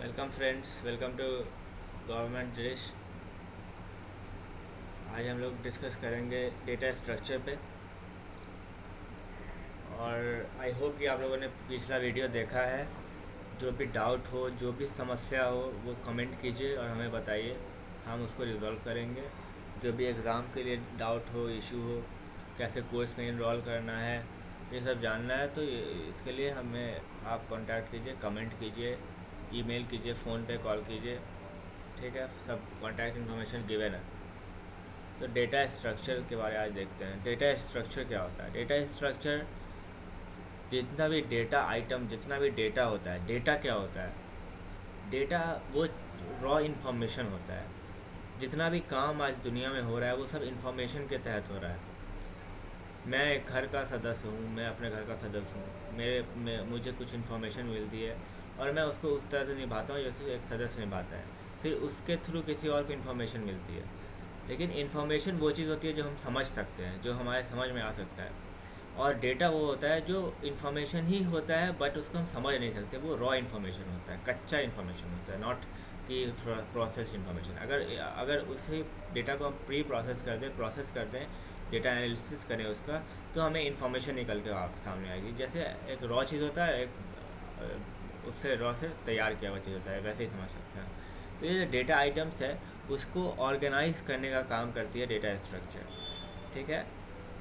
Welcome friends, welcome to government dish. आज हम लोग डिस्कस करेंगे डेटा स्ट्रक्चर पे। और आई होप कि आप लोगों ने पिछला वीडियो देखा है। जो भी डाउट हो, जो भी समस्या हो, वो कमेंट कीजिए और हमें बताइए, हम उसको रिजॉल्व करेंगे। जो भी एग्ज़ाम के लिए डाउट हो, इशू हो, कैसे कोर्स में इनरोल करना है, ये सब जानना है तो इसके लिए हमें आप कांटेक्ट कीजिए, कमेंट कीजिए, ईमेल कीजिए, फ़ोन पे कॉल कीजिए। ठीक है, सब कांटेक्ट इन्फॉर्मेशन गिवन है। तो डेटा स्ट्रक्चर के बारे में आज देखते हैं। डेटा स्ट्रक्चर क्या होता है? डेटा स्ट्रक्चर, जितना भी डेटा आइटम, जितना भी डेटा होता है, डेटा क्या होता है? डेटा वो रॉ इन्फॉर्मेशन होता है। जितना भी काम आज दुनिया में हो रहा है वो सब इन्फॉर्मेशन के तहत हो रहा है। मैं एक घर का सदस्य हूँ, मैं अपने घर का सदस्य हूँ, मुझे कुछ इन्फॉर्मेशन मिलती है और मैं उसको उस तरह से निभाता हूँ जैसे एक सदस्य निभाता है। फिर उसके थ्रू किसी और को इन्फॉर्मेशन मिलती है। लेकिन इन्फॉर्मेशन वो चीज़ होती है जो हम समझ सकते हैं, जो हमारे समझ में आ सकता है। और डेटा वो होता है जो इन्फॉर्मेशन ही होता है बट उसको हम समझ नहीं सकते, वो रॉ इन्फॉर्मेशन होता है, कच्चा इन्फॉर्मेशन होता है, नॉट कि प्रोसेस्ड इन्फॉर्मेशन। अगर अगर उसी डेटा को हम प्री प्रोसेस कर दें, डेटा एनालिसिस करें उसका, तो हमें इन्फॉर्मेशन निकल के सामने आएगी। जैसे एक रॉ चीज़ होता है, उससे रॉ से तैयार किया हुआ चीज़ होता है, वैसे ही समझ सकते हैं। तो ये जो डेटा आइटम्स है उसको ऑर्गेनाइज करने का काम करती है डेटा स्ट्रक्चर। ठीक है,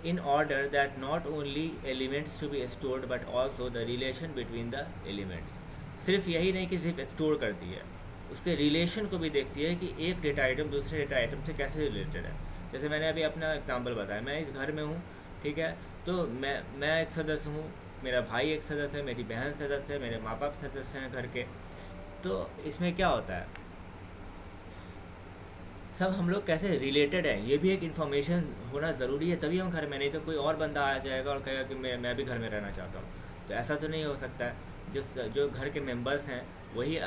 in order that not only elements to be stored but also the relation between the elements. सिर्फ यही नहीं कि सिर्फ स्टोर करती है, उसके रिलेशन को भी देखती है कि एक डेटा आइटम दूसरे डेटा आइटम से कैसे रिलेटेड है। जैसे मैंने अभी अपना एग्जांपल बताया, मैं इस घर में हूँ, ठीक है, तो मैं एक सदस्य हूँ, मेरा भाई एक सदस्य है, मेरी बहन सदस्य है, मेरे माँ बाप सदस्य हैं घर के। तो इसमें क्या होता है, सब हम लोग कैसे रिलेटेड हैं, ये भी एक इन्फॉर्मेशन होना ज़रूरी है, तभी हम घर में, नहीं तो कोई और बंदा आ जाएगा और कहेगा कि मैं भी घर में रहना चाहता हूँ। तो ऐसा तो नहीं हो सकता है। जो घर के मेंबर्स हैं वही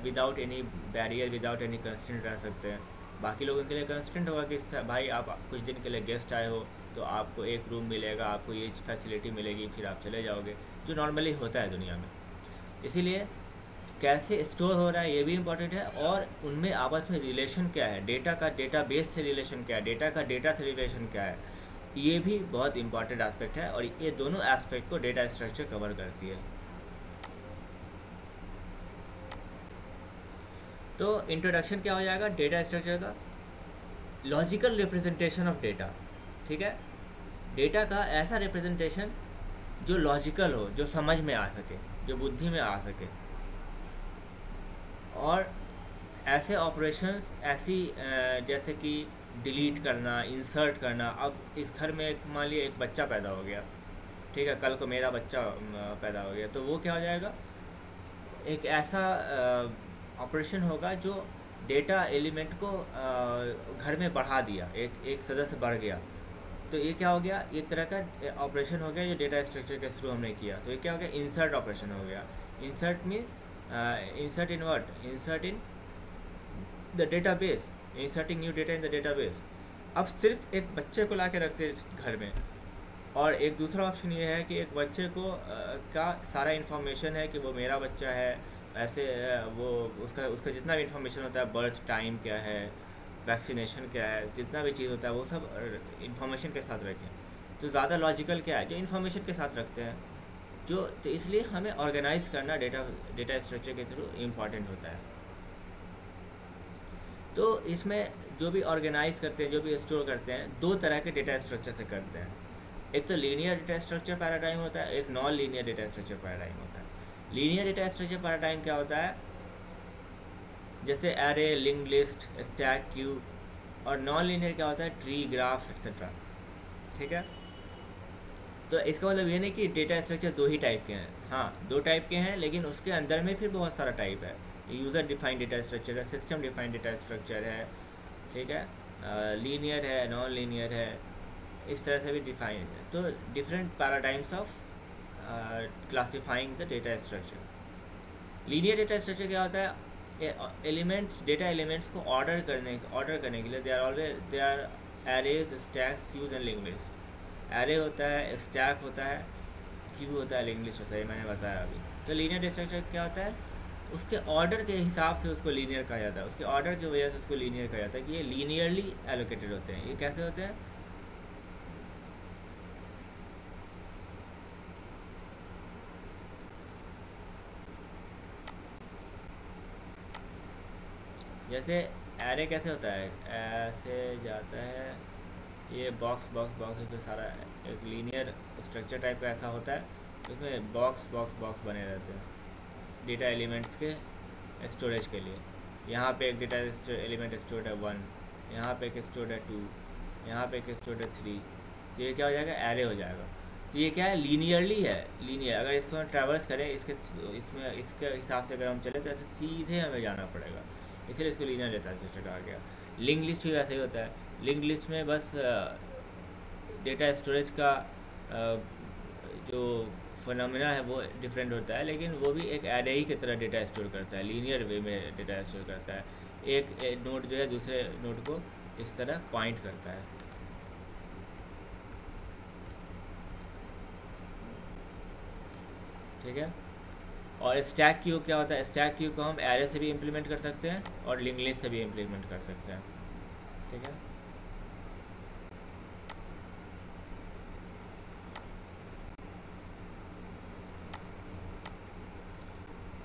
without any barrier, without any constraint रह सकते हैं। बाकी लोगों के लिए कंस्ट्रेंट होगा कि भाई आप कुछ दिन के लिए गेस्ट आए हो तो आपको एक रूम मिलेगा, आपको ये फैसिलिटी मिलेगी, फिर आप चले जाओगे, जो नॉर्मली होता है दुनिया में। इसीलिए कैसे स्टोर हो रहा है ये भी इम्पोर्टेंट है, और उनमें आपस में रिलेशन क्या है, डेटा का डेटा बेस से रिलेशन क्या है, डेटा का डेटा से रिलेशन क्या है, ये भी बहुत इंपॉर्टेंट एस्पेक्ट है। और ये दोनों एस्पेक्ट को डेटा स्ट्रक्चर कवर करती है। तो इंट्रोडक्शन क्या हो जाएगा डेटा स्ट्रक्चर का? Logical representation of data. ठीक है, डेटा का ऐसा रिप्रेजेंटेशन जो लॉजिकल हो, जो समझ में आ सके, जो बुद्धि में आ सके। और ऐसे ऑपरेशंस, ऐसी जैसे कि डिलीट करना, इंसर्ट करना। अब इस घर में मान लिया एक बच्चा पैदा हो गया, ठीक है, कल को मेरा बच्चा पैदा हो गया, तो वो क्या हो जाएगा, एक ऐसा ऑपरेशन होगा जो डेटा एलिमेंट को घर में बढ़ा दिया, एक सदस्य बढ़ गया। तो ये क्या हो गया, एक तरह का ऑपरेशन हो गया जो डेटा स्ट्रक्चर के थ्रू हमने किया। तो ये क्या हो गया, इंसर्ट ऑपरेशन हो गया। Insert means insert in what, insert in the database, inserting new data in the database. अब सिर्फ एक बच्चे को ला के रखते हैं घर में, और एक दूसरा ऑप्शन ये है कि एक बच्चे को का सारा इन्फॉर्मेशन है कि वो मेरा बच्चा है, ऐसे वो उसका उसका जितना भी इन्फॉर्मेशन होता है, बर्थ टाइम क्या है, वैक्सीनेशन क्या है, जितना भी चीज़ होता है वो सब इन्फॉर्मेशन के साथ रखें। तो ज़्यादा लॉजिकल क्या है, जो इन्फॉर्मेशन के साथ रखते हैं, जो तो इसलिए हमें ऑर्गेनाइज करना डेटा स्ट्रक्चर के थ्रू इम्पॉर्टेंट होता है। तो इसमें जो भी ऑर्गेनाइज करते हैं, जो भी स्टोर करते हैं, दो तरह के डेटा स्ट्रक्चर से करते हैं। एक तो लीनियर डेटा स्ट्रक्चर पैराडाइम होता है, एक non linear data structure paradigm होता है। लीनियर डेटा स्ट्रक्चर पैराडाइम क्या होता है, जैसे array, link list, stack, Q. और नॉन लीनियर क्या होता है, ट्री, ग्राफ, एक्सेट्रा। ठीक है, तो इसका मतलब ये नहीं कि डेटा स्ट्रक्चर दो ही टाइप के हैं। हाँ, दो टाइप के हैं, लेकिन उसके अंदर में फिर बहुत सारा टाइप है। यूज़र डिफाइंड डेटा स्ट्रक्चर है, सिस्टम डिफाइंड डेटा स्ट्रक्चर है, ठीक है, लीनियर है, नॉन लीनियर है, इस तरह से भी डिफाइंड है। तो different paradigms of classifying the data structure. Linear data structure क्या होता है, एलिमेंट्स, डेटा एलिमेंट्स को ऑर्डर करने के लिए they are arrays, stacks, queues and link list. Array होता है, स्टैक होता है, क्यू होता है, लिंक लिस्ट होता है, ये मैंने बताया अभी। तो लीनियर डेटा स्ट्रक्चर क्या होता है, उसके ऑर्डर के हिसाब से उसको लीनियर कहा जाता है, उसके ऑर्डर की वजह से उसको लीनियर कहा जाता है कि ये लीनियरली एलोकेटेड होते हैं। ये कैसे होते हैं? जैसे एरे कैसे होता है, ऐसे जाता है, ये बॉक्स बॉक्स बॉक्स तो सारा एक लीनियर स्ट्रक्चर टाइप का ऐसा होता है, उसमें बॉक्स बॉक्स बॉक्स बने रहते हैं डेटा एलिमेंट्स के स्टोरेज के लिए। यहाँ पे एक डेटा एलिमेंट स्टोर्ड है 1, यहाँ पे एक स्टोर्ड है 2, यहाँ पे एक स्टोर्ड है 3। तो ये क्या हो जाएगा? एरे हो जाएगा। तो ये क्या है? लीनियरली है, लीनियर। अगर इसको हम ट्रैवर्स करें इसके इसके हिसाब से अगर हम चले तो ऐसे सीधे हमें जाना पड़ेगा, इसलिए इसको लीनियर डेटा स्ट्रक्चर कहा गया। लिंक लिस्ट भी वैसे ही होता है। लिंक लिस्ट में बस डेटा स्टोरेज का जो फिनोमेना है वो डिफरेंट होता है, लेकिन वो भी एक एरे ही की तरह डेटा स्टोर करता है, लीनियर वे में डेटा स्टोर करता है। एक नोड जो है दूसरे नोड को इस तरह पॉइंट करता है। ठीक है। और स्टैक क्यू क्या होता है? स्टैक क्यू को हम एरे से भी इम्प्लीमेंट कर सकते हैं और लिंक लिस्ट से भी इम्प्लीमेंट कर सकते हैं। ठीक है।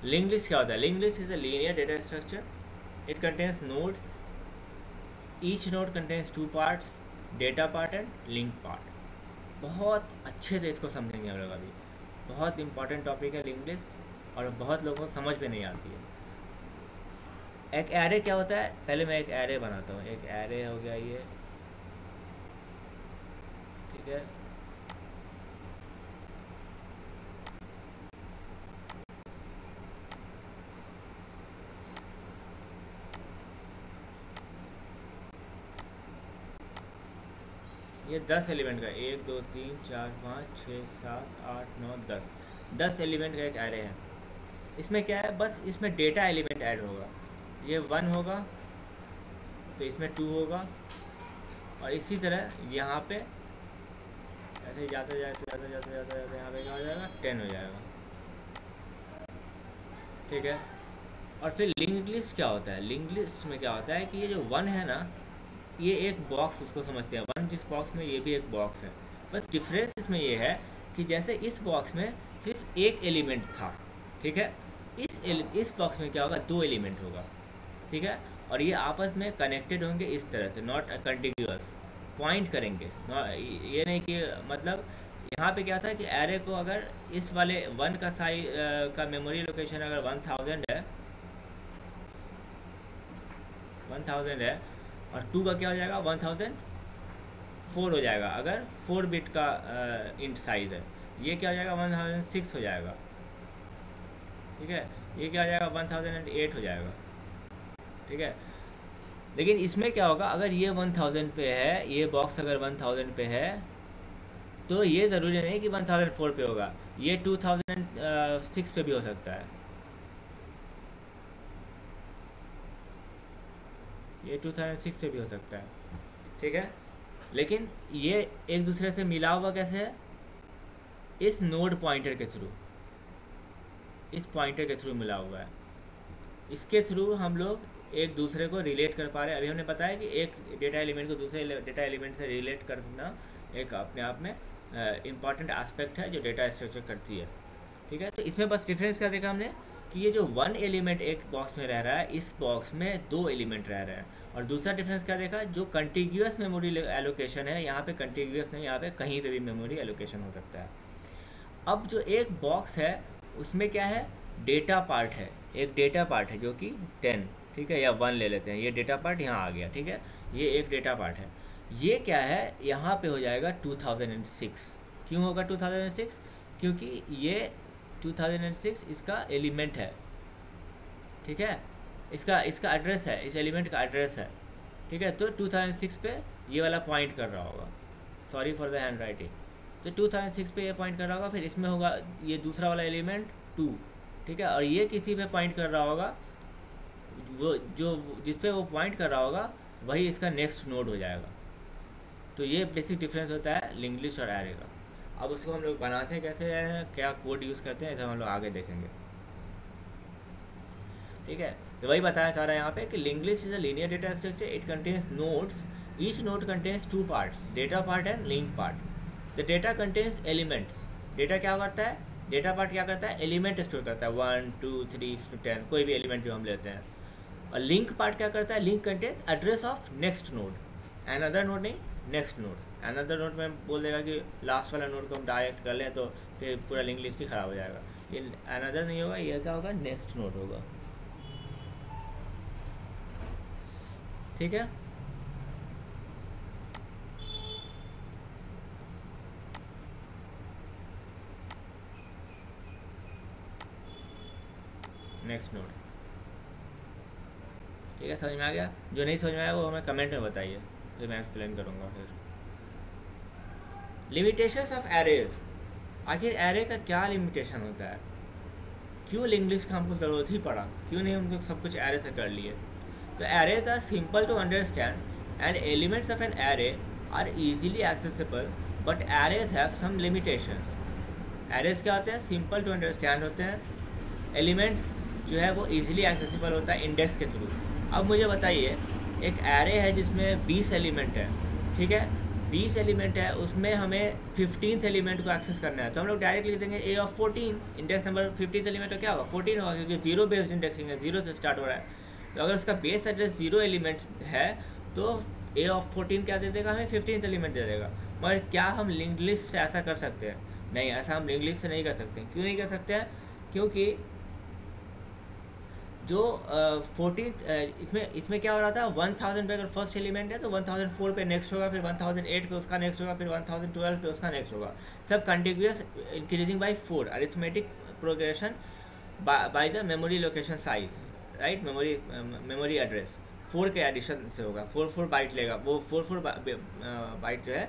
लिंक लिस्ट क्या होता है? Link list is a linear data structure. It contains nodes, each node contains 2 parts, data part and link part. बहुत अच्छे से इसको समझेंगे हम लोग अभी। बहुत इंपॉर्टेंट टॉपिक है लिंक लिस्ट, और बहुत लोगों को समझ में नहीं आती है। एक एरे क्या होता है? पहले मैं एक एरे बनाता हूँ। एक एरे हो गया ये, ठीक है। ये 10 एलिमेंट का, 1 2 3 4 5 6 7 8 9 10 एलिमेंट का एक एरे है। इसमें क्या है? बस इसमें डेटा एलिमेंट ऐड होगा। ये 1 होगा तो इसमें 2 होगा, और इसी तरह यहाँ पे ऐसे जाते जाते जाते जाते जाते जाते यहाँ पे क्या हो जाएगा? 10 हो जाएगा। ठीक है। और फिर लिंक लिस्ट क्या होता है? लिंक लिस्ट में क्या होता है कि ये जो 1 है ना, ये एक बॉक्स उसको समझते हैं। 1 जिस बॉक्स में, ये भी एक बॉक्स है। बस डिफरेंस इसमें ये है कि जैसे इस बॉक्स में सिर्फ एक एलिमेंट था, ठीक है, इस बॉक्स में क्या होगा? 2 एलिमेंट होगा। ठीक है। और ये आपस में कनेक्टेड होंगे इस तरह से, नॉट कंटिन्यूअस, पॉइंट करेंगे। ये नहीं कि मतलब यहाँ पे क्या था कि एरे को अगर इस वाले 1 का साइज का मेमोरी लोकेशन अगर 1000 है, 1000 है, और 2 का क्या हो जाएगा? 1004 हो जाएगा अगर 4 बिट का इंट साइज है। ये क्या हो जाएगा? 1006 हो जाएगा। ठीक है। ये क्या हो जाएगा? 1008 हो जाएगा। ठीक है। लेकिन इसमें क्या होगा? अगर ये 1000 पे है, ये बॉक्स अगर 1000 पे है, तो ये ज़रूरी नहीं कि 1004 पे होगा, ये 2006 पे भी हो सकता है। ये 2006 पे भी हो सकता है। ठीक है। लेकिन ये एक दूसरे से मिला हुआ कैसे है? इस नोड पॉइंटर के थ्रू, इस पॉइंटर के थ्रू मिला हुआ है। इसके थ्रू हम लोग एक दूसरे को रिलेट कर पा रहे हैं। अभी हमने बताया कि एक डेटा एलिमेंट को दूसरे डेटा एलिमेंट से रिलेट करना एक अपने आप में इम्पॉर्टेंट एस्पेक्ट है जो डेटा स्ट्रक्चर करती है। ठीक है। तो इसमें बस डिफरेंस क्या देखा हमने कि ये जो 1 एलिमेंट एक बॉक्स में रह रहा है, इस बॉक्स में 2 एलिमेंट रह रहे हैं। और दूसरा डिफरेंस क्या देखा? जो कंटिग्यूअस मेमोरी एलोकेशन है, यहाँ पे कंटिग्यूअस नहीं, यहाँ पे कहीं पे भी मेमोरी एलोकेशन हो सकता है। अब जो एक बॉक्स है उसमें क्या है? डेटा पार्ट है, एक डेटा पार्ट है जो कि 10, ठीक है, या 1 ले लेते हैं। ये डेटा पार्ट यहाँ आ गया। ठीक है। ये एक डेटा पार्ट है। ये क्या है? यहाँ पे हो जाएगा 2006। क्यों होगा 2006? क्योंकि ये 2006 इसका एलिमेंट है। ठीक है। इसका एड्रेस है, इस एलिमेंट का एड्रेस है। ठीक है। तो 2006 पे ये वाला पॉइंट कर रहा होगा। Sorry for the hand writing. तो 2006 पे ये पॉइंट कर रहा होगा। फिर इसमें होगा ये दूसरा वाला एलिमेंट 2। ठीक है। और ये किसी पे पॉइंट कर रहा होगा, वो जो जिस पे वो पॉइंट कर रहा होगा वही इसका नेक्स्ट नोड हो जाएगा। तो ये बेसिक डिफरेंस होता है लिंक लिस्ट और एरे का। अब उसको हम लोग बनाते हैं कैसे, क्या कोड यूज़ करते हैं, ऐसा हम लोग आगे देखेंगे। ठीक है, तो वही बताना चाह रहा है यहाँ पे कि linked list is a linear data structure, it contains nodes, each node contains two parts, data part and link part. The data contains elements, data क्या करता है, डेटा पार्ट क्या करता है, एलिमेंट स्टोर करता है 1 2 3 10, कोई भी एलिमेंट जो हम लेते हैं। और लिंक पार्ट क्या करता है, link contains address of next node, another node नहीं, नेक्स्ट नोड। अनदर नोड में बोल देगा कि लास्ट वाला नोड को हम डायरेक्ट कर लें तो फिर पूरा लिंक लिस्ट ही ख़राब हो जाएगा। ये अनदर नहीं होगा, ये क्या होगा, नेक्स्ट नोड होगा। ठीक है, नेक्स्ट नोड। ठीक है, समझ में आ गया? जो नहीं समझ में आया वो हमें कमेंट में बताइए, फिर मैं एक्सप्लेन करूँगा। फिर लिमिटेशंस ऑफ एरेज, आखिर एरे का क्या लिमिटेशन होता है, क्यों लिंक्ड लिस्ट का हमको ज़रूरत ही पड़ा, क्यों नहीं हम लोग सब कुछ एरे से कर लिए। तो arrays are simple to understand and elements of an array are easily accessible, but arrays have some limitations. Arrays क्या होते हैं, सिंपल टू अंडरस्टैंड होते हैं, एलिमेंट्स जो है वो इजीली एक्सेसिबल होता है इंडेक्स के थ्रू। अब मुझे बताइए, एक एरे है जिसमें 20 एलिमेंट है, ठीक है, 20 एलिमेंट है, उसमें हमें 15th एलिमेंट को एक्सेस करना है, तो हम लोग डायरेक्ट लिख देंगे a of 14, index number 15th element का क्या होगा, 14 होगा, क्योंकि जीरो बेस्ड इंडेक्सिंग है, जीरो से स्टार्ट हो रहा है। तो अगर उसका बेस एड्रेस 0 एलिमेंट है तो ए ऑफ 14 क्या दे देगा, हमें 15th एलिमेंट दे देगा। मगर क्या हम लिंक्ड लिस्ट से ऐसा कर सकते हैं, नहीं, ऐसा हम लिंक्ड लिस्ट से नहीं कर सकते। क्यों नहीं कर सकते हैं, क्योंकि जो 14 इसमें क्या हो रहा था, 1000 पे अगर फर्स्ट एलिमेंट है तो 1004 पे नेक्स्ट होगा, फिर 1008 पे उसका नेक्स्ट होगा, फिर 1012 पे उसका नेक्स्ट होगा, सब continuous increasing by 4, arithmetic progression by the memory location size, right, memory address 4 के एडिशन से होगा, 4 बाइट लेगा, वो 4 बाइट जो है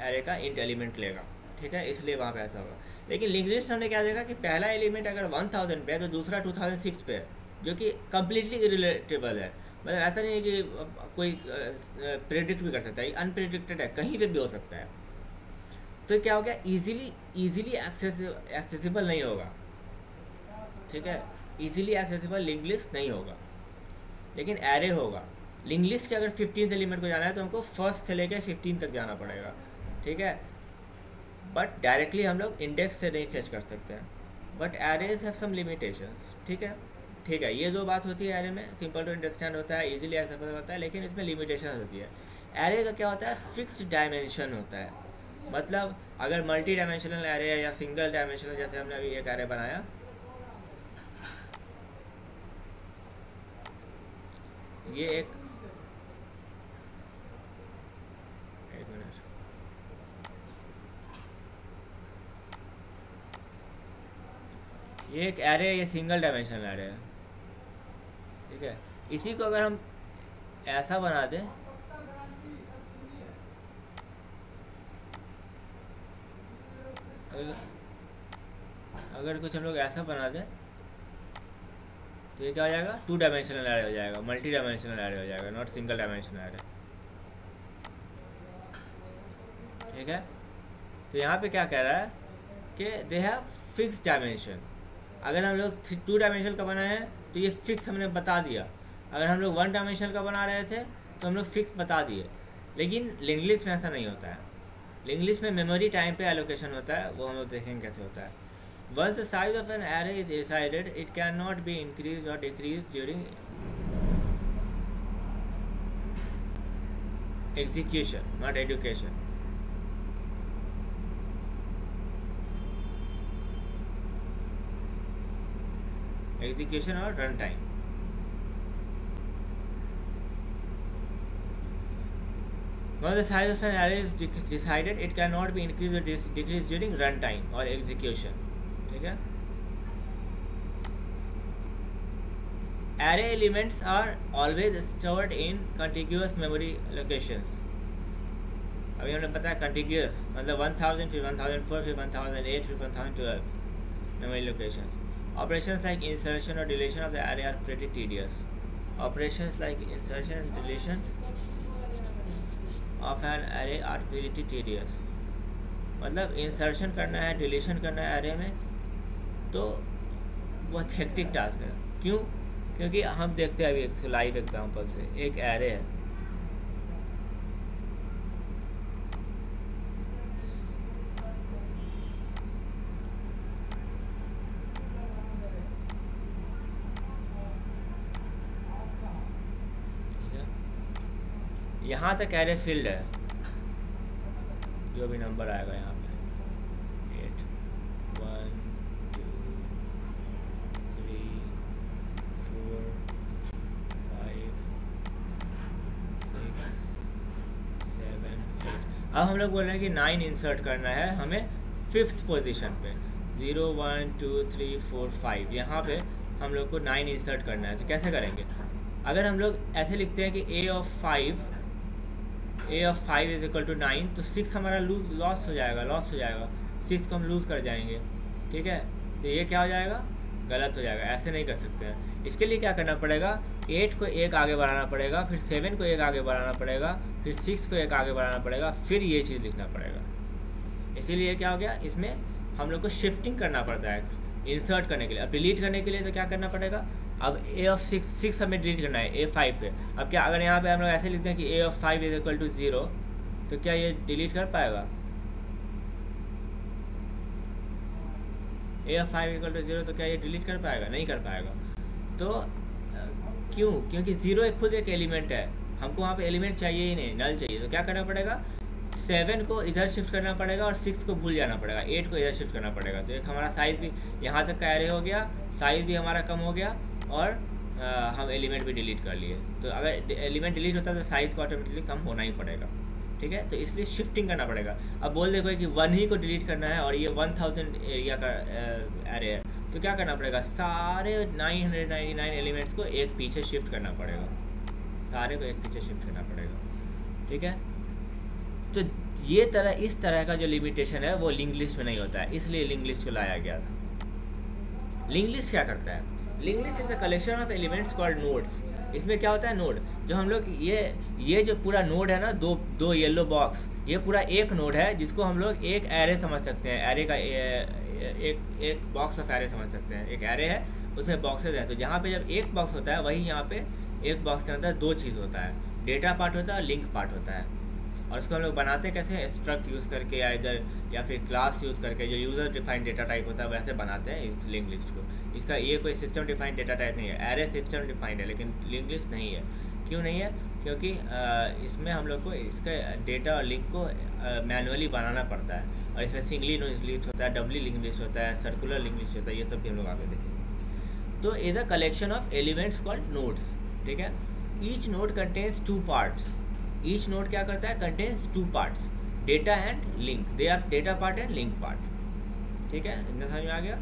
एरे का इंट एलिमेंट लेगा। ठीक है, इसलिए वहाँ पे ऐसा होगा। लेकिन लिंक्ड लिस्ट हमने क्या देखा कि पहला एलिमेंट अगर 1000 पे है तो दूसरा 2006 पे है, जो कि कम्प्लीटली इरिलेटेबल है। मतलब ऐसा नहीं है कि कोई प्रेडिक्ट भी कर सकता है, अनप्रेडिक्टेड है, कहीं पे भी हो सकता है। तो क्या हो गया, इजीली एक्सेसिबल नहीं होगा। ठीक है, इजीली एक्सेसिबल लिंक्ड लिस्ट नहीं होगा, लेकिन एरे होगा। लिंक्ड लिस्ट के अगर 15th एलिमेंट को जाना है तो हमको फर्स्ट से लेकर 15 तक जाना पड़ेगा। ठीक है, बट डायरेक्टली हम लोग इंडेक्स से नहीं फेच कर सकते हैं, but arrays have some limitations. ठीक है, ये दो बात होती है एरे में, सिंपल टू अंडरस्टैंड होता है, इजीली एक्सेसिबल होता है, लेकिन इसमें लिमिटेशन होती है। एरे का क्या होता है, फिक्स्ड डायमेंशन होता है। मतलब अगर मल्टी डायमेंशनल एरे है या सिंगल डायमेंशनल, जैसे हमने अभी एक एरे बनाया, ये एक मिनट, ये एक एरे है, ये सिंगल डायमेंशनल एरे है। ठीक है, इसी को अगर हम ऐसा बना दें, अगर कुछ हम लोग ऐसा बना दें तो ये क्या हो जाएगा, 2 डायमेंशनल एरे हो जाएगा, मल्टी डायमेंशनल एरे हो जाएगा, नॉट सिंगल डायमेंशनल एरे। ठीक है, तो यहाँ पे क्या कह रहा है कि दे हैव फिक्स डायमेंशन। अगर हम लोग 2 डायमेंशनल का बनाए हैं तो ये फिक्स हमने बता दिया, अगर हम लोग 1 डायमेंशनल का बना रहे थे तो हम लोग फिक्स बता दिए। लेकिन लिंक्ड लिस्ट में ऐसा नहीं होता है, लिंक्ड लिस्ट में मेमोरी टाइम पे एलोकेशन होता है, वो हम लोग देखेंगे कैसे होता है। Once the size of an array is decided, it cannot be increased or decreased during execution, not education. Execution or runtime. Once the size of an array is decided, it cannot be increased or decreased during runtime or execution. ठीक है, array elements are always stored in contiguous memory locations. अभी हमने बताया कंटिग्यूअस मतलब 1000, फिर 1004, फिर 1008, फिर 1012 memory locations. Operations like insertion और deletion of the array are pretty tedious. Operations like insertion and deletion of an array are pretty tedious. मतलब insertion करना है, डिलीशन करना है एरे में, तो बहुत हेक्टिक टास्क है। क्यों? क्योंकि हम देखते हैं अभी एक लाइव एग्जांपल से, एक एरे है, ठीक है, यहाँ तक एरे फील्ड है, जो भी नंबर आएगा यहाँ पे 8 1 2 3 4 5 6 7 8। अब हम लोग बोल रहे हैं कि 9 इंसर्ट करना है हमें 5th पोजीशन पे, 0 1 2 3 4 5, यहाँ पे हम लोग को 9 इंसर्ट करना है। तो कैसे करेंगे? अगर हम लोग ऐसे लिखते हैं कि a of 5 is equal to 9, तो 6 हमारा लॉस हो जाएगा, 6 को हम लूज़ कर जाएंगे, ठीक है। तो ये क्या हो जाएगा? गलत हो जाएगा, ऐसे नहीं कर सकते हैं। इसके लिए क्या करना पड़ेगा? 8 को एक आगे बढ़ाना पड़ेगा, फिर 7 को एक आगे बढ़ाना पड़ेगा, फिर 6 को एक आगे बढ़ाना पड़ेगा, फिर ये चीज़ लिखना पड़ेगा। इसीलिए क्या हो गया, इसमें हम लोग को शिफ्टिंग करना पड़ता है इंसर्ट करने के लिए। अब डिलीट करने के लिए तो क्या करना पड़ेगा? अब a of 6 हमें डिलीट करना है a5 पे। अब क्या अगर यहाँ पे हम लोग ऐसे लिखते हैं कि a of 5 is equal to 0, तो क्या ये डिलीट कर पाएगा? a of 5 इक्वल टू 0, तो क्या ये डिलीट कर पाएगा? नहीं कर पाएगा। तो क्यों? क्योंकि 0 खुद एक एलिमेंट है, हमको वहाँ पे एलिमेंट चाहिए ही नहीं, नल चाहिए। तो क्या करना पड़ेगा? 7 को इधर शिफ्ट करना पड़ेगा और 6 को भूल जाना पड़ेगा, 8 को इधर शिफ्ट करना पड़ेगा। तो एक हमारा साइज़ भी यहाँ तक का एरे हो गया, साइज़ भी हमारा कम हो गया, और हम एलिमेंट भी डिलीट कर लिए। तो अगर एलिमेंट डिलीट होता है तो साइज़ को ऑटोमेटिकली कम होना ही पड़ेगा, ठीक है। तो इसलिए शिफ्टिंग करना पड़ेगा। अब बोल देखो कि 1 ही को डिलीट करना है और ये 1000 एरिया का एरे है, तो क्या करना पड़ेगा? सारे 999 एलिमेंट्स को एक पीछे शिफ्ट करना पड़ेगा, सारे को एक पीछे शिफ्ट करना पड़ेगा, ठीक है। तो ये इस तरह का जो लिमिटेशन है वो लिंक लिस्ट में नहीं होता है, इसलिए लिंक लिस्ट को लाया गया था। लिंक लिस्ट क्या करता है? Link list is the collection of elements called nodes. इसमें क्या होता है? नोड, जो हम लोग ये जो पूरा नोड है ना, दो येलो बॉक्स, ये पूरा एक नोड है जिसको हम लोग एक एरे समझ सकते हैं। एरे का एक बॉक्स ऑफ एरे समझ सकते हैं। एक एरे है, उसमें बॉक्सेज हैं। तो जहाँ पे जब एक बॉक्स होता है, वही यहाँ पे एक बॉक्स के अंदर दो चीज़ होता है, डेटा पार्ट होता है और लिंक पार्ट होता है। और इसको हम लोग बनाते कैसे हैं? स्ट्रक्ट यूज़ करके या फिर क्लास यूज़ करके, जो यूज़र डिफाइंड डेटा टाइप होता है वैसे बनाते हैं इस लिंक लिस्ट को। इसका ये कोई सिस्टम डिफाइंड डेटा टाइप नहीं है। एरे सिस्टम डिफाइंड है लेकिन लिंक लिस्ट नहीं है। क्यों नहीं है? क्योंकि इसमें हम लोग को इसका डेटा और लिंक को मैनुअली बनाना पड़ता है, और इसमें सिंगली लिस्ट होता है, डबली लिंक लिस्ट होता है, सर्कुलर लिंक लिस्ट होता है। ये सब भी हम लोग आगे देखेंगे। तो is a collection of elements called nodes, ठीक है। Each node contains 2 parts. Each node क्या करता है? Contains 2 parts, data and link. They are data part and link part, ठीक है। इतना समझ में आ गया?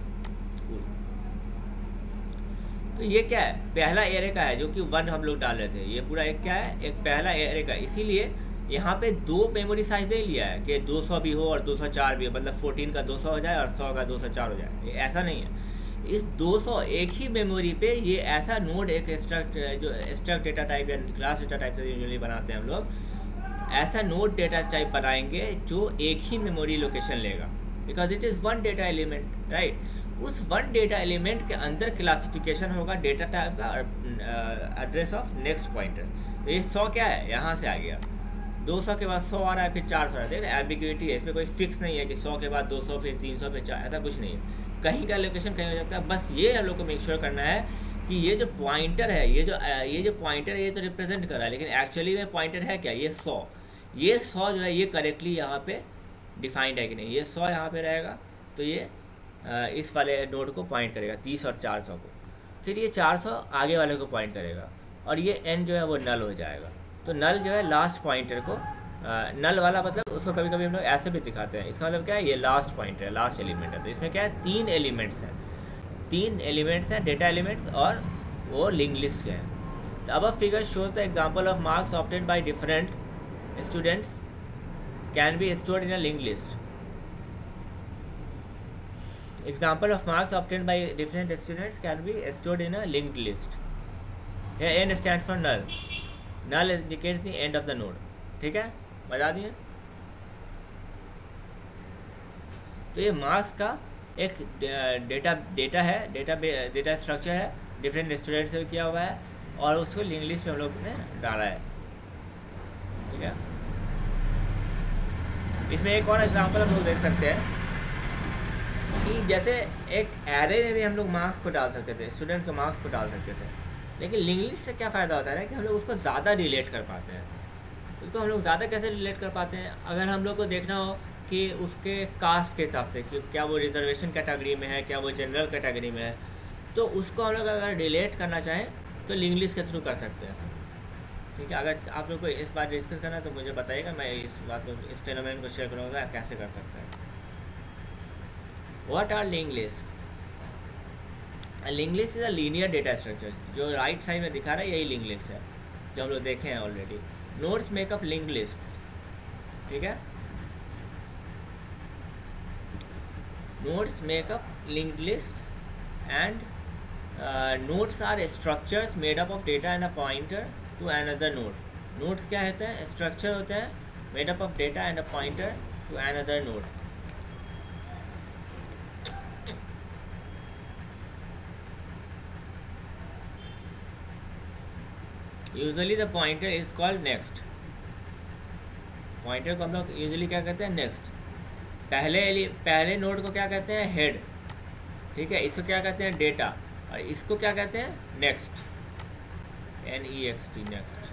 तो ये क्या है? पहला एरे का है, जो कि 1 हम लोग डाल रहे थे। ये पूरा एक क्या है? एक पहला एरे का। इसीलिए यहाँ पे 2 मेमोरी साइज नहीं लिया है कि 200 भी हो और 204 भी हो, मतलब 14 का 200 हो जाए और 100 का 204 हो जाए। ये ऐसा नहीं है। इस 200 एक ही मेमोरी पे ये ऐसा नोड, एक स्ट्रक्ट डेटा टाइप या क्लास डेटा टाइप से यूजुअली बनाते हैं हम लोग, ऐसा नोड डेटा टाइप बनाएंगे जो एक ही मेमोरी लोकेशन लेगा, because it is 1 data element, right. उस 1 डेटा एलिमेंट के अंदर क्लासिफिकेशन होगा डेटा टाइप का, एड्रेस ऑफ नेक्स्ट पॉइंटर। तो ये 100 क्या है? यहाँ से आ गया। 200 के बाद 100 आ रहा है, फिर 400 आ रहा है। देख एम्बिग्युइटी है, इसमें कोई फिक्स नहीं है कि 100 के बाद 200 फिर 300 फिर 400, ऐसा कुछ नहीं है। कहीं का लोकेशन कहीं हो सकता है। बस ये हम लोग को मेक श्योर करना है कि ये जो पॉइंटर है, ये जो पॉइंटर है, ये तो रिप्रेजेंट कर रहा है, लेकिन एक्चुअली में पॉइंटर है क्या? ये 100। ये 100 जो है ये करेक्टली यहाँ पे डिफाइंड है कि नहीं। ये 100 यहाँ पे रहेगा, तो ये इस वाले नोड को पॉइंट करेगा, 30 और 400 को। फिर ये 400 आगे वाले को पॉइंट करेगा, और ये n जो है वो नल हो जाएगा। तो नल जो है लास्ट पॉइंटर को, नल वाला मतलब उसको कभी कभी हम लोग ऐसे भी दिखाते हैं। इसका मतलब क्या है? ये लास्ट पॉइंटर है, लास्ट एलिमेंट है। तो इसमें क्या है? 3 एलिमेंट्स हैं, 3 एलिमेंट्स हैं, डेटा एलिमेंट्स, और वो लिंक लिस्ट के हैं। तो अब figure shows the example of marks obtained by different students can be stored in a link list. Example of marks obtained by different students can be stored in a linked list. Here n stands for null. Null indicates the end of the node. ठीक है, बता दिए। तो ये marks का एक data है, data structure है, डिफरेंट स्टूडेंट से किया हुआ है और उसको लिंक लिस्ट में हम लोग ने डाला है। ठीक है, इसमें एक और एग्जांपल हम लोग देख सकते हैं कि जैसे एक एरे में भी हम लोग मार्क्स को डाल सकते थे, स्टूडेंट के मार्क्स को डाल सकते थे, लेकिन लिंक लिस्ट से क्या फ़ायदा होता है कि हम लोग उसको ज़्यादा रिलेट कर पाते हैं। उसको हम लोग ज़्यादा कैसे रिलेट कर पाते हैं, अगर हम लोग को देखना हो कि उसके कास्ट के हिसाब से कि क्या वो रिजर्वेशन कैटेगरी में है, क्या वो जनरल कैटेगरी में है, तो उसको हम लोग अगर रिलेट करना चाहें तो लिंक लिस्ट के थ्रू कर सकते हैं। ठीक है, अगर आप लोग को इस बात डिस्कस करना है तो मुझे बताइएगा, मैं इस बात को, इस फेनोमेन को शेयर करूँगा कैसे कर सकते हैं। What are link list? Link list is a linear data structure. जो राइट साइड में दिखा रहा है यही लिंक लिस्ट है जो हम लोग देखे हैं already. Nodes makeup link list. ठीक है, nodes makeup link list and nodes are structures made up of data and a pointer to another node. Nodes क्या होते हैं? स्ट्रक्चर होते हैं made up of data and a pointer to another node. Usually the pointer is called next. Pointer को हम लोग usually क्या कहते हैं? नेक्स्ट। पहले नोड को क्या कहते हैं? हेड। ठीक है, इसको क्या कहते हैं? डेटा। और इसको क्या कहते हैं? Next, NEXT, next.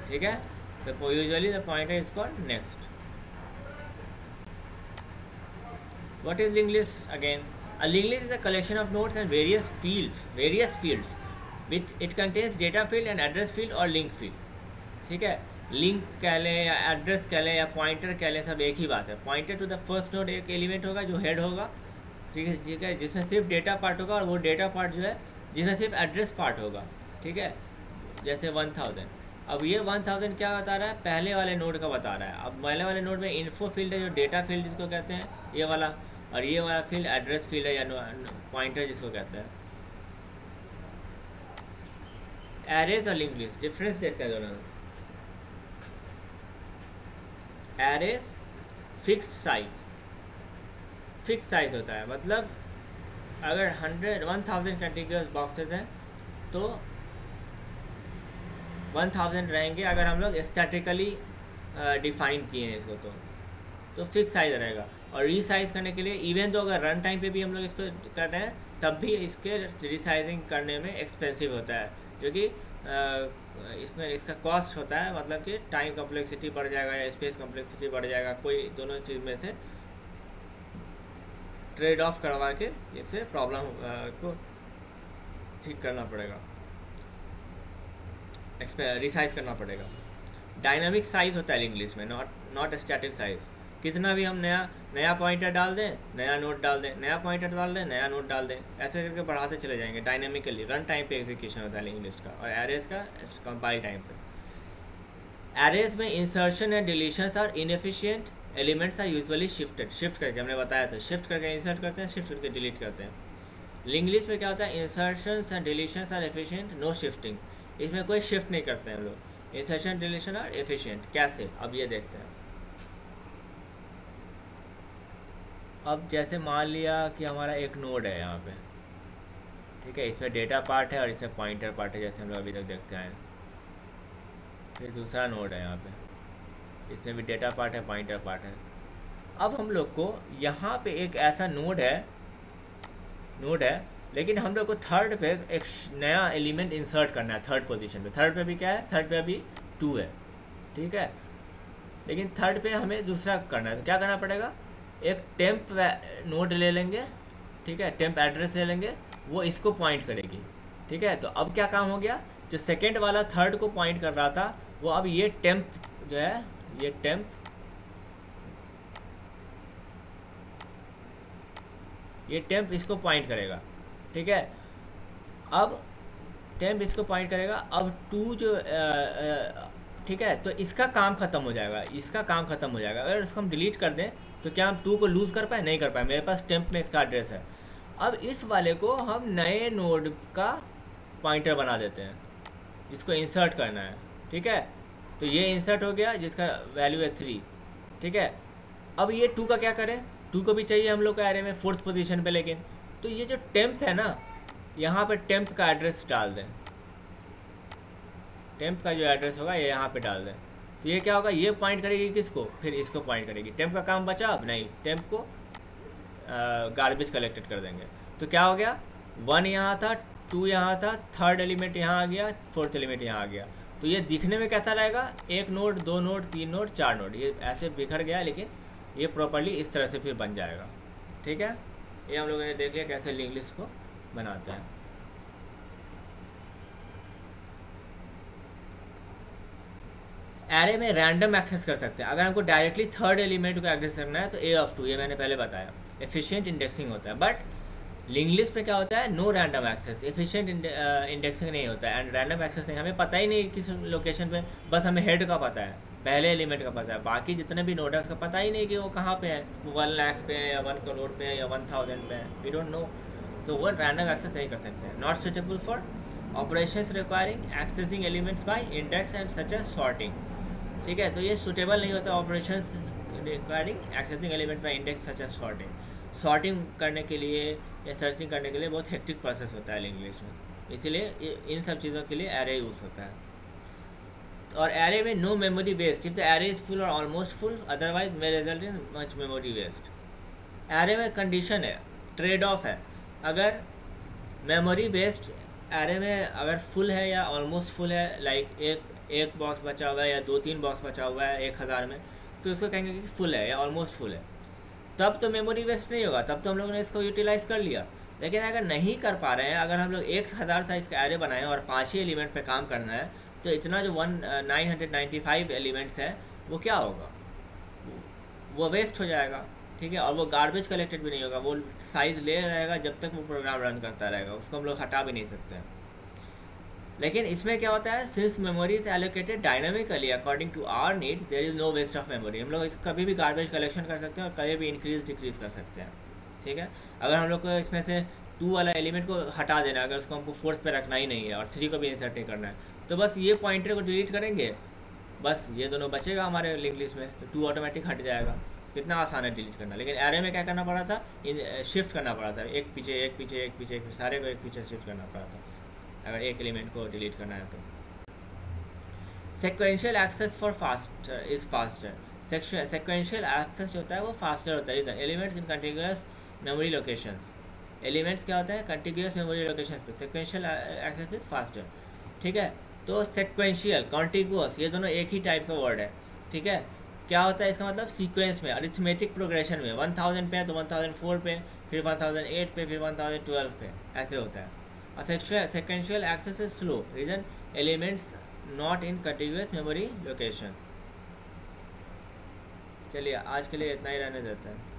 ठीक है, तो usually the pointer is called next. What is linked list again? A linked list is a collection of nodes and various fields, which it contains data field and address field और link field. ठीक है, link कह लें या address कह लें या pointer कह लें, सब एक ही बात है। Pointer to the first node एक एलिमेंट होगा जो हेड होगा। ठीक है, जिसमें सिर्फ डेटा पार्ट होगा, और वो डेटा पार्ट जो है जिसमें सिर्फ एड्रेस पार्ट होगा। ठीक है, जैसे 1000। अब ये 1000 क्या बता रहा है? पहले वाले नोड का बता रहा है। अब पहले वाले नोड में इन्फो फील्ड है जो डेटा फील्ड जिसको कहते हैं, ये वाला, और ये वाला फील्ड एड्रेस फील्ड है या पॉइंटर जिसको कहते हैं। एरेज और लिंक लिस्ट डिफरेंस देखते हैं दोनों में। एरेज फिक्स्ड साइज होता है, मतलब अगर 1000 कंटिन्यूअस बॉक्सेस हैं तो 1000 रहेंगे। अगर हम लोग स्टैटिकली डिफाइन किए हैं इसको तो फिक्स साइज रहेगा। और रीसाइज करने के लिए इवन तो अगर रन टाइम पे भी हम लोग इसको कर रहे हैं तब भी इसके रीसाइजिंग करने में एक्सपेंसिव होता है, क्योंकि इसमें इसका कॉस्ट होता है, मतलब कि टाइम कॉम्प्लेक्सिटी बढ़ जाएगा या स्पेस कॉम्प्लेक्सिटी बढ़ जाएगा। कोई दोनों चीज़ में से ट्रेड ऑफ करवा के इससे प्रॉब्लम को ठीक करना पड़ेगा, रिसाइज करना पड़ेगा। डायनामिक साइज होता है लिंक लिस्ट में, नॉट स्टैटिक साइज। कितना भी हम नया पॉइंटर डाल दें, नया नोट डाल दें, नया पॉइंटर डाल दें, नया नोट डाल दें, ऐसे करके बढ़ाते चले जाएंगे डायनामिकली। रन टाइम पे एग्जीक्यूशन होता है लिंक लिस्ट का, और एरेज का कंपाइल टाइम पे। एरेज में insertion and deletions are inefficient, elements are usually shift करके, हमने बताया था, शिफ्ट करके इंसर्ट करते हैं, शिफ्ट करके डिलीट करते हैं। लिंक लिस्ट में क्या होता है? Insertions and deletions are efficient, no shifting. इसमें कोई शिफ्ट नहीं करते हैं हम लोग। Insertion deletion are efficient. कैसे? अब ये देखते हैं। अब जैसे मान लिया कि हमारा एक नोड है यहाँ पे, ठीक है, इसमें डेटा पार्ट है और इसमें पॉइंटर पार्ट है, जैसे हम लोग अभी तक देखते हैं। फिर दूसरा नोड है यहाँ पे, इसमें भी डेटा पार्ट है, पॉइंटर पार्ट है। अब हम लोग को यहाँ पे एक ऐसा नोड है, लेकिन हम लोग को थर्ड पे एक नया एलिमेंट इंसर्ट करना है। थर्ड पोजीशन पे, थर्ड पे भी क्या है? थर्ड पे अभी 2 है, ठीक है, लेकिन थर्ड पे हमें दूसरा करना है। तो क्या करना पड़ेगा? एक टेम्प नोड ले लेंगे, ठीक है, टेम्प एड्रेस ले लेंगे, वो इसको पॉइंट करेगी। ठीक है, तो अब क्या काम हो गया? जो सेकेंड वाला थर्ड को पॉइंट कर रहा था, वो अब ये टेम्प जो है, ये टेम्प इसको पॉइंट करेगा। ठीक है, अब टेम्प इसको पॉइंट करेगा। अब 2 जो ठीक है, तो इसका काम ख़त्म हो जाएगा, अगर इसको हम डिलीट कर दें तो क्या हम 2 को लूज़ कर पाए? नहीं कर पाए। मेरे पास टेम्प में इसका एड्रेस है। अब इस वाले को हम नए नोड का पॉइंटर बना देते हैं जिसको इंसर्ट करना है। ठीक है, तो ये इंसर्ट हो गया जिसका वैल्यू है 3। ठीक है, अब ये 2 का क्या करें? 2 को भी चाहिए हम लोग को एरे में 4th पोजीशन पे। लेकिन तो ये जो टेम्प है ना, यहाँ पे टेम्प का एड्रेस डाल दें, टेम्प का जो एड्रेस होगा ये यहाँ पे डाल दें। तो ये क्या होगा, ये पॉइंट करेगी किसको, फिर इसको पॉइंट करेगी। टेम्प का काम बचा, अब नहीं, टेम्प को गार्बेज कलेक्टेड कर देंगे। तो क्या हो गया, 1 यहाँ था, 2 यहाँ था, 3rd एलिमेंट यहाँ आ गया, 4th एलिमेंट यहाँ आ गया। तो ये दिखने में कैसा रहेगा, 1 नोड, 2 नोड, 3 नोड, 4 नोड, ये ऐसे बिखर गया, लेकिन ये प्रॉपर्ली इस तरह से फिर बन जाएगा। ठीक है, ये हम लोगों ने देख लिया कैसे लिंक लिस्ट को बनाते हैं। एरे में रैंडम एक्सेस कर सकते हैं। अगर हमको डायरेक्टली 3rd एलिमेंट को एक्सेस करना है तो A(2), ये मैंने पहले बताया, एफिशिएंट इंडेक्सिंग होता है। बट लिंक लिस्ट में क्या होता है, no random access, efficient indexing नहीं होता है। एंड रैंडम एक्सेस नहीं, हमें पता ही नहीं किस लोकेशन पे, बस हमें हेड का पता है, पहले एलिमेंट का पता है, बाकी जितने भी नोड है उसका पता ही नहीं कि वो कहाँ पे है, वो 1 लाख पे है या 1 करोड़ पे है या 1000 पे है, वी डोंट नो। तो वो रैंडम एक्सेस नहीं कर सकते हैं। Not suitable for operations requiring accessing elements by index and such as sorting. ठीक है, तो ये सुटेबल नहीं होता operations requiring accessing element by index such as sorting. Sorting करने के लिए या सर्चिंग करने के लिए बहुत हेक्टिक प्रोसेस होता है लिंक लिस्ट में, इसीलिए इन सब चीज़ों के लिए एरे यूज़ होता है। और एरे में no memory waste, if the array is full और almost full, otherwise may result in much memory waste. Array में कंडीशन है, ट्रेड ऑफ है। अगर मेमोरी वेस्ट एरे में अगर फुल है या ऑलमोस्ट फुल है, लाइक एक बॉक्स बचा हुआ है या 2-3 बॉक्स बचा हुआ है 1000 में, तो उसको कहेंगे कि फुल है या ऑलमोस्ट फुल है, तब तो मेमोरी वेस्ट नहीं होगा, तब तो हम लोगों ने इसको यूटिलाइज़ कर लिया। लेकिन अगर नहीं कर पा रहे हैं, अगर हम लोग 1000 साइज़ का एरे बनाएं और 5 ही एलिमेंट पे काम करना है, तो इतना जो 995 एलिमेंट्स है वो क्या होगा, वो वेस्ट हो जाएगा। ठीक है, और वो गार्बेज कलेक्टेड भी नहीं होगा, वो साइज़ ले रहेगा जब तक वो प्रोग्राम रन करता रहेगा, उसको हम लोग हटा भी नहीं सकते हैं। लेकिन इसमें क्या होता है, since memory is allocated dynamically according to our need, there is no waste of memory. हम लोग इस कभी भी गार्बेज कलेक्शन कर सकते हैं और कभी भी इंक्रीज डिक्रीज कर सकते हैं। ठीक है, अगर हम लोग को इसमें से 2 वाला एलिमेंट को हटा देना है, अगर उसको हमको 4th पे रखना ही नहीं है और 3 को भी इंसर्ट नहीं करना है, तो बस ये पॉइंटर को डिलीट करेंगे, बस ये दोनों बचेगा हमारे लिंक लिस्ट में, तो 2 ऑटोमेटिक हट जाएगा। कितना आसान है डिलीट करना। लेकिन एरे में क्या करना पड़ा था, शिफ्ट करना पड़ा था, एक पीछे एक पीछे एक पीछे एक, सारे को एक पीछे शिफ्ट करना पड़ा था अगर एक एलिमेंट को डिलीट करना है तो। Sequential access for fast is faster. Sequential access होता है वो फास्टर होता है। Elements in continuous memory locations, elements क्या होता है कंटिन्यूअस मेमोरी लोकेशंस पे, सेक्वेंशियल एक्सेस इज फास्टर। ठीक है, तो सेक्वेंशियल कॉन्टिग्यूअस ये दोनों एक ही टाइप का वर्ड है। ठीक है, क्या होता है इसका मतलब, सीक्वेंस में, अरिथमेटिक प्रोग्रेशन में, 1000 पे है तो 1004 पे, फिर 1008 पे, फिर 1012 पे, ऐसे होता है। Sequential access is slow, reason elements not in contiguous memory location। चलिए आज के लिए इतना ही रहने देते हैं।